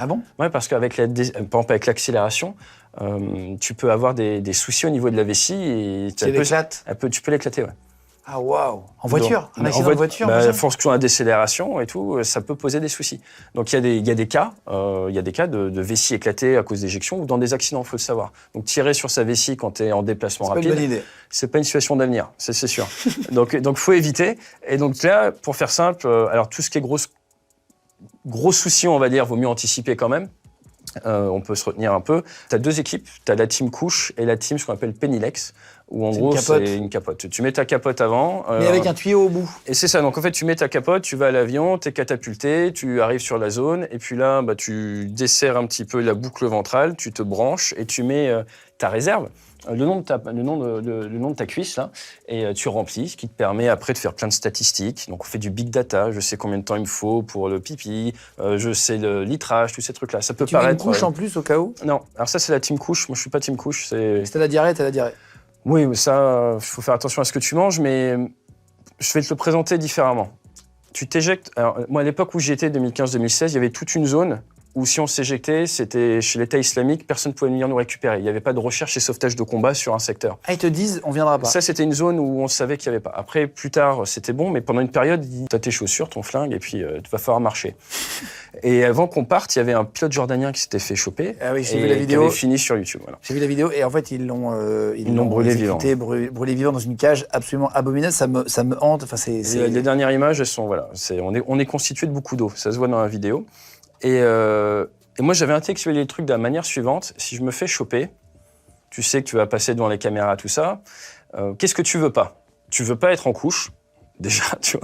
Ah bon? Ouais, parce qu'avec par exemple, avec l'accélération, tu peux avoir des soucis au niveau de la vessie. Et Tu l'éclates? tu peux l'éclater, ouais. Ah waouh! En voiture? Un accident de voiture? Bah, fonction à décélération et tout, ça peut poser des soucis. Donc il y a des cas de vessie éclatée à cause d'éjection ou dans des accidents, il faut le savoir. Donc tirer sur sa vessie quand tu es en déplacement rapide, c'est pas une bonne idée. C'est pas une situation d'avenir, c'est sûr. donc faut éviter. Et donc là, pour faire simple, alors tout ce qui est gros soucis, on va dire, vaut mieux anticiper quand même. On peut se retenir un peu. Tu as deux équipes, tu as la team couche et la team ce qu'on appelle Penilex, où en gros c'est une capote. Tu mets ta capote avant. Mais avec un tuyau au bout. Et c'est ça, donc en fait tu mets ta capote, tu vas à l'avion, tu es catapulté, tu arrives sur la zone, et puis là tu desserres un petit peu la boucle ventrale, tu te branches et tu mets ta réserve. Le nom de ta cuisse, là, et tu remplis, ce qui te permet après de faire plein de statistiques. Donc on fait du big data, je sais combien de temps il me faut pour le pipi, je sais le litrage, tous ces trucs-là. Ça peut paraître... Tu mets une couche en plus au cas où? Non, alors ça c'est la team couche, moi je suis pas team couche. Si t'as la diarrhée, t'as la diarrhée. Oui, mais ça, il faut faire attention à ce que tu manges, mais je vais te le présenter différemment. Tu t'éjectes... Alors moi à l'époque où j'y étais, 2015-2016, il y avait toute une zone où si on s'éjectait, c'était chez l'État islamique, personne ne pouvait venir nous récupérer. Il n'y avait pas de recherche et sauvetage de combat sur un secteur. Ah, ils te disent, on viendra pas. Ça, c'était une zone où on savait qu'il n'y avait pas. Après, plus tard, c'était bon, mais pendant une période, t'as tes chaussures, ton flingue, et puis tu vas falloir marcher. Et avant qu'on parte, il y avait un pilote jordanien qui s'était fait choper. Ah oui, j'ai vu la vidéo. Qui avait fini sur YouTube. Voilà. J'ai vu la vidéo, et en fait, ils l'ont brûlé vivant. Brûlé vivant dans une cage absolument abominable. Ça me hante. Enfin, Les dernières images, elles sont, voilà. On est constitué de beaucoup d'eau. Ça se voit dans la vidéo. Et moi, j'avais intellectualisé le truc de la manière suivante. Si je me fais choper, tu sais que tu vas passer devant les caméras, tout ça. Qu'est-ce que tu veux pas? Tu veux pas être en couche, déjà, tu vois.